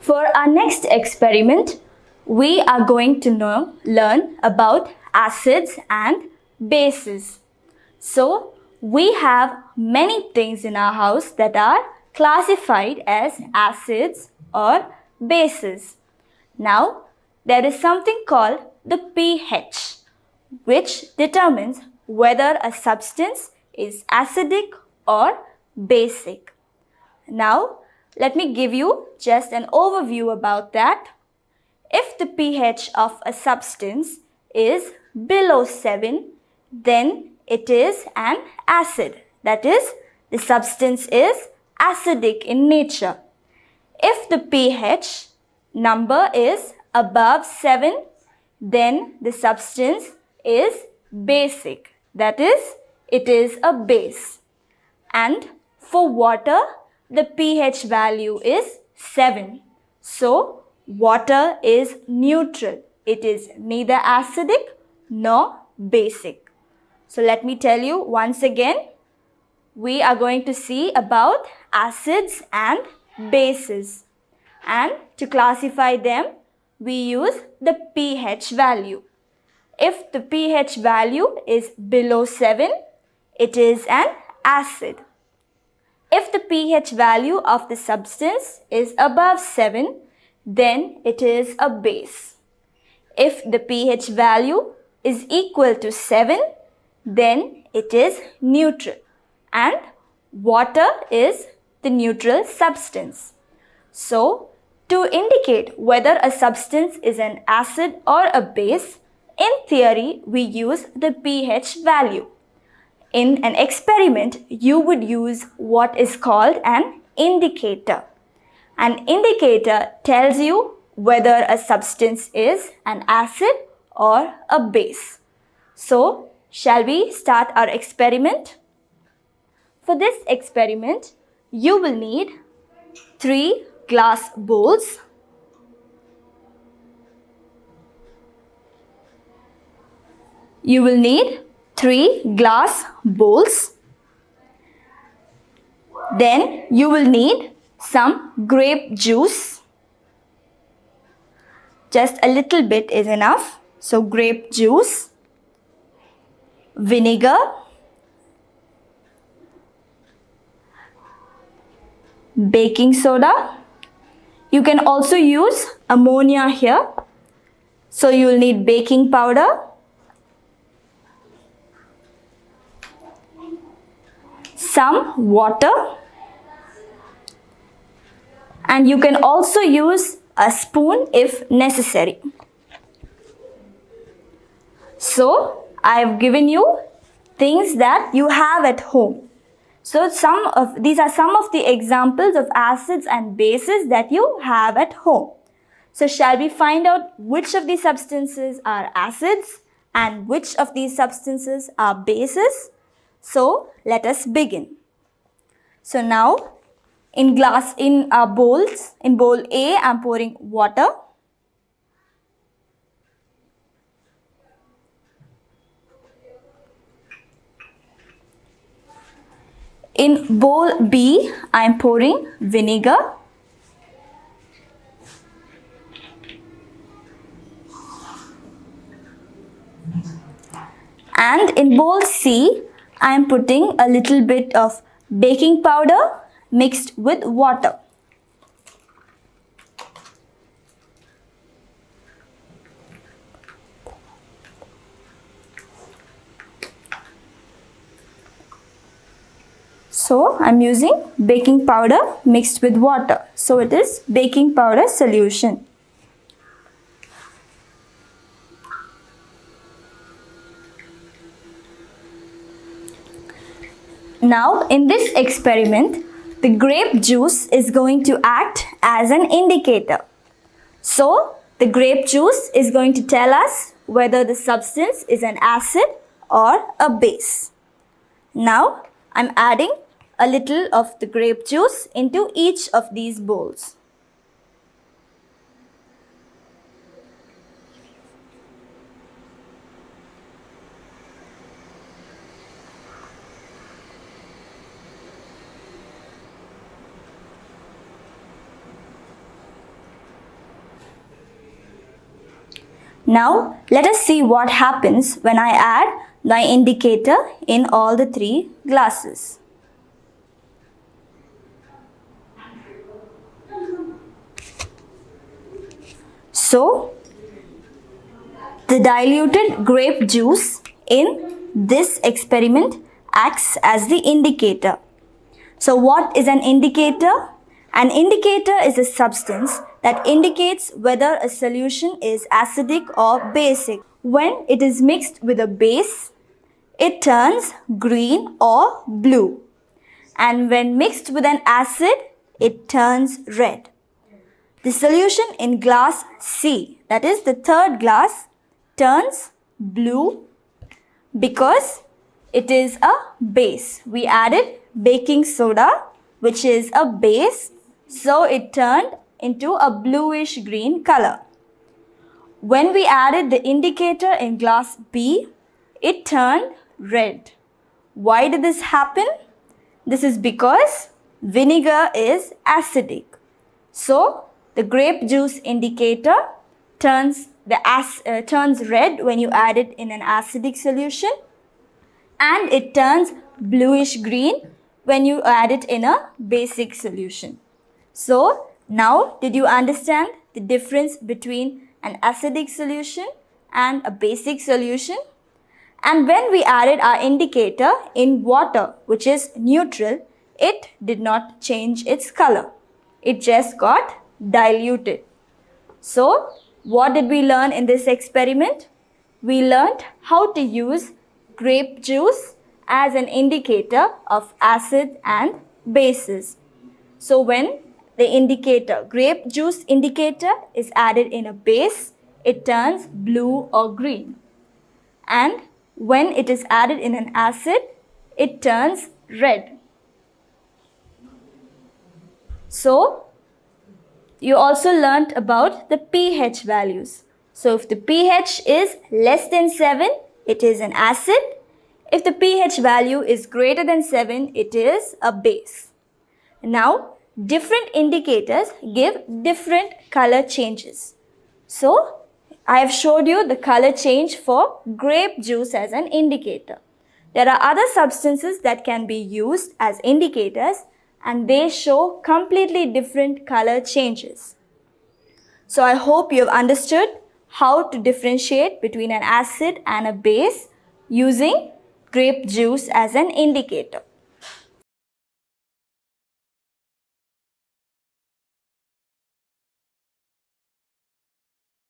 For our next experiment, we are going to learn about acids and bases. So, we have many things in our house that are classified as acids or bases. Now, there is something called the pH, which determines whether a substance is acidic or basic. Now, let me give you just an overview about that. If the pH of a substance is below 7, then it is an acid. That is, the substance is acidic in nature. If the pH number is above 7, then the substance is basic. That is, it is a base. And for water, the pH value is 7. So, water is neutral. It is neither acidic nor basic. So, let me tell you once again, we are going to see about acids and bases. And to classify them, we use the pH value. If the pH value is below 7, it is an acid. If the pH value of the substance is above 7, then it is a base. If the pH value is equal to 7, then it is neutral. And water is the neutral substance. So, to indicate whether a substance is an acid or a base, in theory, we use the pH value. In an experiment, you would use what is called an indicator. An indicator tells you whether a substance is an acid or a base. So, shall we start our experiment? For this experiment, you will need 3 glass bowls. You will need 3 glass bowls. Then you will need some grape juice. Just a little bit is enough. So grape juice, vinegar, baking soda. You can also use ammonia here. So you will need baking powder, some water, and you can also use a spoon if necessary. So, I have given you things that you have at home. So, these are some of the examples of acids and bases that you have at home. So, shall we find out which of these substances are acids and which of these substances are bases? So, let us begin. So, now in bowls, in bowl A, I am pouring water. In bowl B, I am pouring vinegar. And in bowl C, I am putting a little bit of baking powder mixed with water. So, I am using baking powder mixed with water. So, it is baking powder solution. Now, in this experiment, the grape juice is going to act as an indicator. So, the grape juice is going to tell us whether the substance is an acid or a base. Now, I am adding a little of the grape juice into each of these bowls. Now let us see what happens when I add my indicator in all the 3 glasses. So, the diluted grape juice in this experiment acts as the indicator. So, what is an indicator? An indicator is a substance that indicates whether a solution is acidic or basic. When it is mixed with a base, it turns green or blue. And when mixed with an acid, it turns red. The solution in glass C, that is the third glass, turns blue because it is a base. We added baking soda, which is a base, so it turned into a bluish green color. When we added the indicator in glass B, it turned red. Why did this happen? This is because vinegar is acidic. So, the grape juice indicator turns red when you add it in an acidic solution, and it turns bluish green when you add it in a basic solution. So, now did you understand the difference between an acidic solution and a basic solution? And when we added our indicator in water, which is neutral, it did not change its color. It just got diluted. So, what did we learn in this experiment? We learned how to use grape juice as an indicator of acid and bases. So, when the grape juice indicator is added in a base, it turns blue or green. And when it is added in an acid, it turns red. So, you also learnt about the pH values. So, if the pH is less than 7, it is an acid. If the pH value is greater than 7, it is a base. Now, different indicators give different color changes. So, I have showed you the color change for grape juice as an indicator. There are other substances that can be used as indicators, and they show completely different color changes. So I hope you have understood how to differentiate between an acid and a base using grape juice as an indicator.